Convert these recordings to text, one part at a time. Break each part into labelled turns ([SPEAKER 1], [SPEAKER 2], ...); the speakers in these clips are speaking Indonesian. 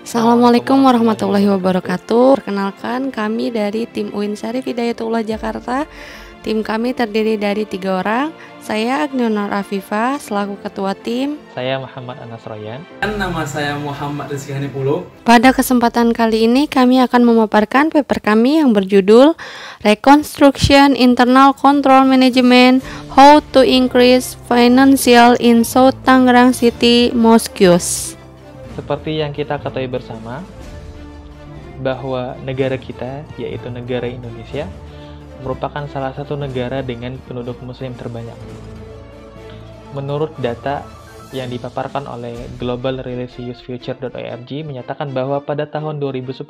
[SPEAKER 1] Assalamualaikum warahmatullahi wabarakatuh. Perkenalkan, kami dari tim UIN Syarif Hidayatullah Jakarta. Tim kami terdiri dari 3 orang. Saya Agneonor Afifah selaku ketua tim.
[SPEAKER 2] Saya Muhammad Anas Royan.
[SPEAKER 3] Nama saya Muhammad Rizky Hanipulu.
[SPEAKER 1] Pada kesempatan kali ini kami akan memaparkan paper kami yang berjudul Reconstruction Internal Control Management, How to Increase Financial in South Tangerang City Mosques.
[SPEAKER 2] Seperti yang kita ketahui bersama, bahwa negara kita, yaitu negara Indonesia, merupakan salah satu negara dengan penduduk muslim terbanyak. Menurut data yang dipaparkan oleh Global Religious Future.org menyatakan bahwa pada tahun 2010,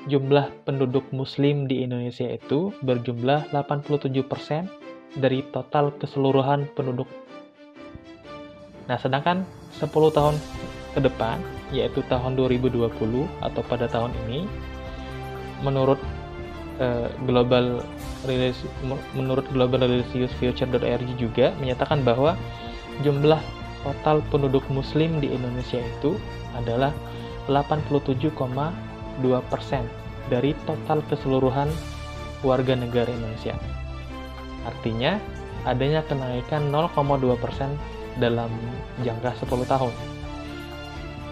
[SPEAKER 2] jumlah penduduk muslim di Indonesia itu berjumlah 87% dari total keseluruhan penduduk. Nah, sedangkan 10 tahun ke depan, yaitu tahun 2020 atau pada tahun ini, menurut Global Religious Future.org juga menyatakan bahwa jumlah total penduduk muslim di Indonesia itu adalah 87,2% dari total keseluruhan warga negara Indonesia. Artinya adanya kenaikan 0,2% dalam jangka 10 tahun.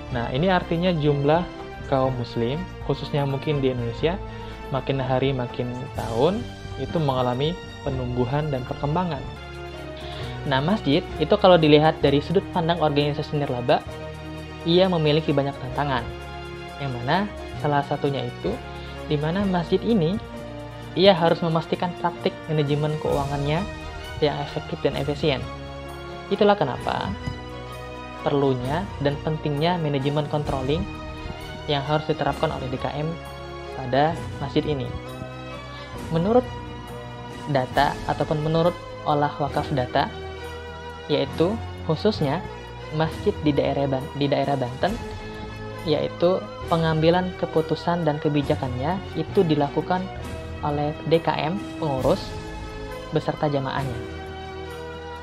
[SPEAKER 2] Nah, ini artinya jumlah kaum muslim, khususnya mungkin di Indonesia, makin hari makin tahun, itu mengalami penumbuhan dan perkembangan. Nah, masjid itu kalau dilihat dari sudut pandang organisasi nirlaba, ia memiliki banyak tantangan. Yang mana salah satunya itu, di mana masjid ini, ia harus memastikan praktik manajemen keuangannya yang efektif dan efisien. Itulah kenapa perlunya dan pentingnya manajemen controlling yang harus diterapkan oleh DKM pada masjid ini. Menurut data ataupun menurut olah wakaf data, yaitu khususnya masjid di daerah Banten, yaitu pengambilan keputusan dan kebijakannya itu dilakukan oleh DKM pengurus beserta jamaahnya.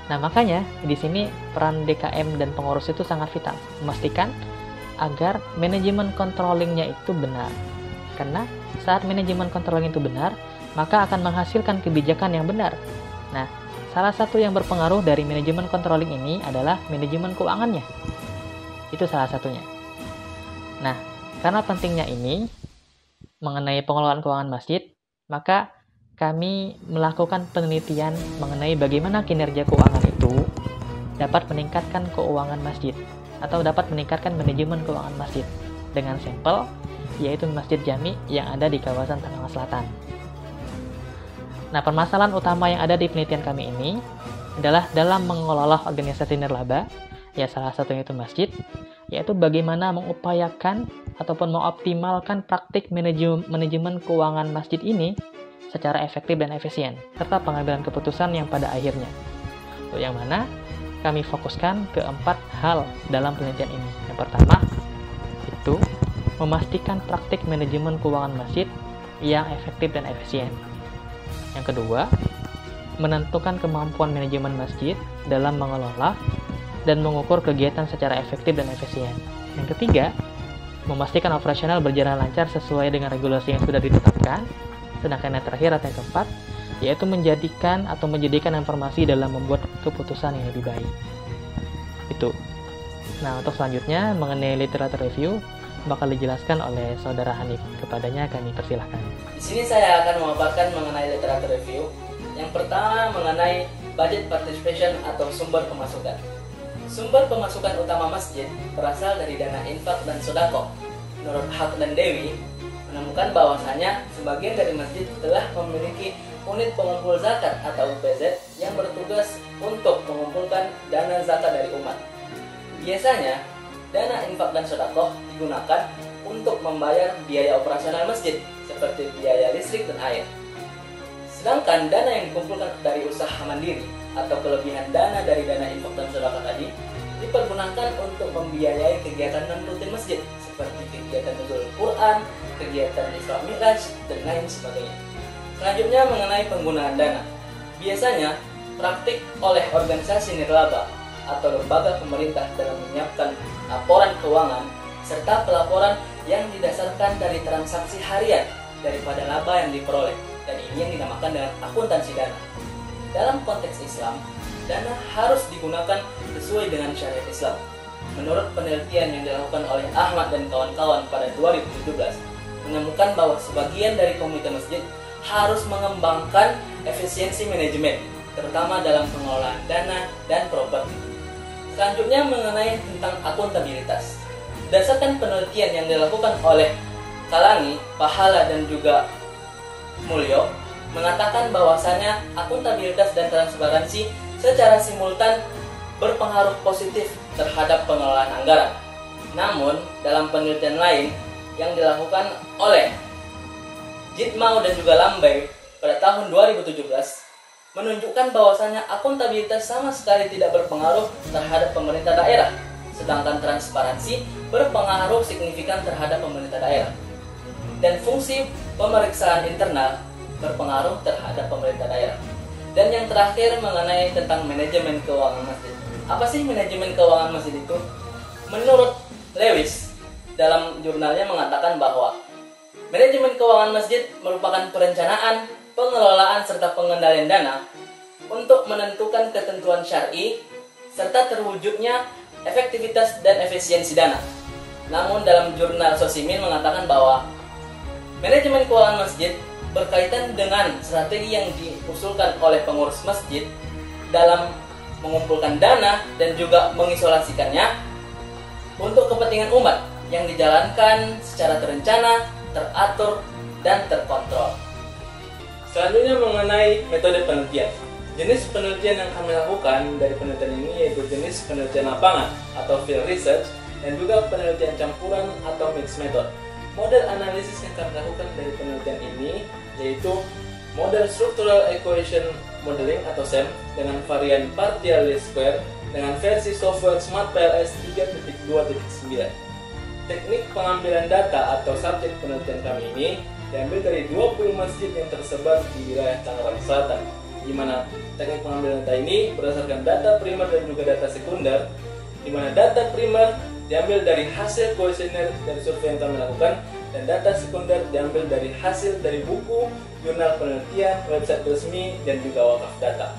[SPEAKER 2] Nah, makanya di sini peran DKM dan pengurus itu sangat vital, memastikan agar manajemen controllingnya itu benar. Karena saat manajemen controlling itu benar, maka akan menghasilkan kebijakan yang benar. Nah, salah satu yang berpengaruh dari manajemen controlling ini adalah manajemen keuangannya. Itu salah satunya. Nah, karena pentingnya ini mengenai pengelolaan keuangan masjid, maka kami melakukan penelitian mengenai bagaimana kinerja keuangan itu dapat meningkatkan keuangan masjid atau dapat meningkatkan manajemen keuangan masjid dengan sampel, yaitu Masjid Jami yang ada di kawasan Tangerang Selatan. Nah, permasalahan utama yang ada di penelitian kami ini adalah dalam mengelola organisasi nirlaba, ya salah satunya itu masjid, yaitu bagaimana mengupayakan ataupun mengoptimalkan praktik manajemen keuangan masjid ini secara efektif dan efisien, serta pengambilan keputusan yang pada akhirnya. Yang mana kami fokuskan ke 4 hal dalam penelitian ini. Yang pertama, itu memastikan praktik manajemen keuangan masjid yang efektif dan efisien. Yang kedua, menentukan kemampuan manajemen masjid dalam mengelola dan mengukur kegiatan secara efektif dan efisien. Yang ketiga, memastikan operasional berjalan lancar sesuai dengan regulasi yang sudah ditetapkan. Sedangkan yang terakhir atau yang keempat, yaitu menjadikan informasi dalam membuat keputusan yang lebih baik. Itu. Nah, untuk selanjutnya mengenai literatur review bakal dijelaskan oleh saudara Hanif. Kepadanya kami persilahkan.
[SPEAKER 4] Di sini saya akan memaparkan mengenai literatur review. Yang pertama mengenai budget participation atau sumber pemasukan. Sumber pemasukan utama masjid berasal dari dana infak dan sodako. Menurut Haq dan Dewi, menemukan bahwasanya sebagian dari masjid telah memiliki unit pengumpul zakat atau UPZ yang bertugas untuk mengumpulkan dana zakat dari umat. Biasanya, dana infak dan sedekah digunakan untuk membayar biaya operasional masjid seperti biaya listrik dan air. Sedangkan dana yang dikumpulkan dari usaha mandiri atau kelebihan dana dari dana infak dan sedekah tadi dipergunakan untuk membiayai kegiatan non-rutin masjid seperti kegiatan nuzul Quran, kegiatan Isra Mi'raj, dan lain sebagainya. Selanjutnya mengenai penggunaan dana. Biasanya praktik oleh organisasi nirlaba atau lembaga pemerintah dalam menyiapkan laporan keuangan serta pelaporan yang didasarkan dari transaksi harian daripada laba yang diperoleh, dan ini yang dinamakan dengan akuntansi dana. Dalam konteks Islam, dana harus digunakan sesuai dengan syariat Islam. Menurut penelitian yang dilakukan oleh Ahmad dan kawan-kawan pada 2017, menemukan bahwa sebagian dari komite masjid harus mengembangkan efisiensi manajemen, terutama dalam pengelolaan dana dan properti. Selanjutnya mengenai tentang akuntabilitas. Berdasarkan penelitian yang dilakukan oleh Kalangi, Pahala, dan juga Mulyo, mengatakan bahwasanya akuntabilitas dan transparansi secara simultan berpengaruh positif terhadap pengelolaan anggaran. Namun, dalam penelitian lain yang dilakukan oleh Jitmau dan juga Lambai pada tahun 2017 menunjukkan bahwasanya akuntabilitas sama sekali tidak berpengaruh terhadap pemerintah daerah, sedangkan transparansi berpengaruh signifikan terhadap pemerintah daerah. Dan fungsi pemeriksaan internal berpengaruh terhadap pemerintah daerah. Dan yang terakhir mengenai tentang manajemen keuangan masjid. Apa sih manajemen keuangan masjid itu? Menurut Lewis, dalam jurnalnya mengatakan bahwa manajemen keuangan masjid merupakan perencanaan, pengelolaan, serta pengendalian dana untuk menentukan ketentuan syar'i serta terwujudnya efektivitas dan efisiensi dana. Namun dalam jurnal Sosimin mengatakan bahwa manajemen keuangan masjid berkaitan dengan strategi yang diusulkan oleh pengurus masjid dalam mengumpulkan dana dan juga mengisolasikannya untuk kepentingan umat yang dijalankan secara terencana, teratur, dan terkontrol. Selanjutnya mengenai metode penelitian. Jenis penelitian yang kami lakukan dari penelitian ini yaitu jenis penelitian lapangan atau field research dan juga penelitian campuran atau mixed method. Model analisis yang kami lakukan dari penelitian ini yaitu model structural equation modeling atau SEM dengan varian partial least square dengan versi software Smart PLS 3.2.9. Teknik pengambilan data atau subjek penelitian kami ini diambil dari 20 masjid yang tersebar di wilayah Tangerang Selatan, di mana teknik pengambilan data ini berdasarkan data primer dan juga data sekunder, di mana data primer diambil dari hasil kuesioner dari survei yang kami lakukan, dan data sekunder diambil dari hasil dari buku, jurnal penelitian, website resmi, dan juga wakaf data.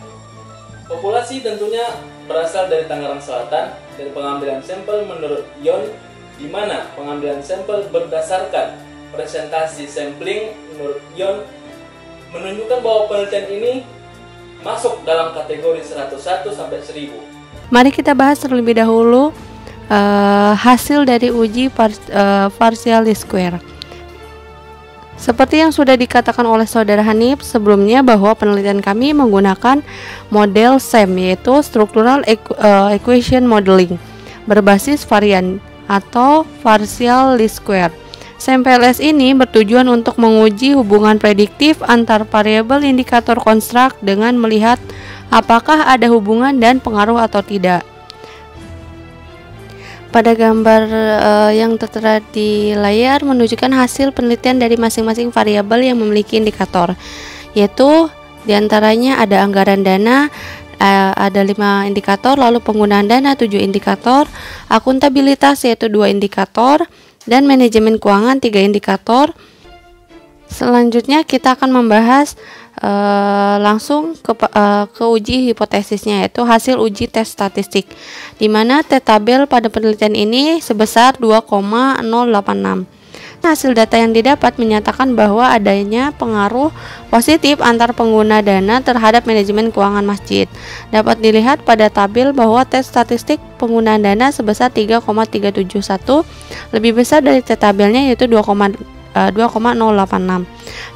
[SPEAKER 4] Populasi tentunya berasal dari Tangerang Selatan, dari pengambilan sampel menurut Yon, di mana pengambilan sampel berdasarkan presentasi sampling menurut Yon menunjukkan bahwa penelitian ini masuk dalam kategori 101 sampai 1000.
[SPEAKER 1] Mari kita bahas terlebih dahulu hasil dari uji partial least square. Seperti yang sudah dikatakan oleh Saudara Hanif sebelumnya bahwa penelitian kami menggunakan model SEM yaitu Structural Equation Modeling berbasis varian atau partial least square. SEM PLS ini bertujuan untuk menguji hubungan prediktif antar variabel indikator konstruk dengan melihat apakah ada hubungan dan pengaruh atau tidak. Pada gambar yang tertera di layar menunjukkan hasil penelitian dari masing-masing variabel yang memiliki indikator, yaitu diantaranya ada anggaran dana, ada 5 indikator, lalu penggunaan dana 7 indikator, akuntabilitas yaitu 2 indikator, dan manajemen keuangan 3 indikator. Selanjutnya kita akan membahas langsung ke uji hipotesisnya, yaitu hasil uji tes statistik, di mana T-tabel pada penelitian ini sebesar 2,086. Hasil data yang didapat menyatakan bahwa adanya pengaruh positif antar pengguna dana terhadap manajemen keuangan masjid. Dapat dilihat pada tabel bahwa tes statistik penggunaan dana sebesar 3,371 lebih besar dari T-tabelnya yaitu 2,086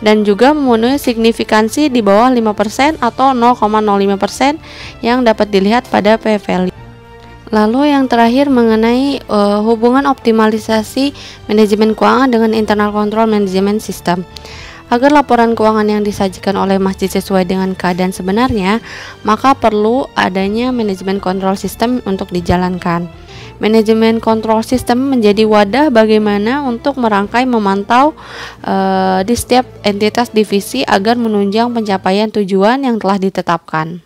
[SPEAKER 1] dan juga memenuhi signifikansi di bawah 5% atau 0,05% yang dapat dilihat pada p-value. Lalu yang terakhir mengenai hubungan optimalisasi manajemen keuangan dengan internal control management system. Agar laporan keuangan yang disajikan oleh masjid sesuai dengan keadaan sebenarnya, maka perlu adanya manajemen control system untuk dijalankan. Manajemen control system menjadi wadah bagaimana untuk merangkai memantau di setiap entitas divisi agar menunjang pencapaian tujuan yang telah ditetapkan.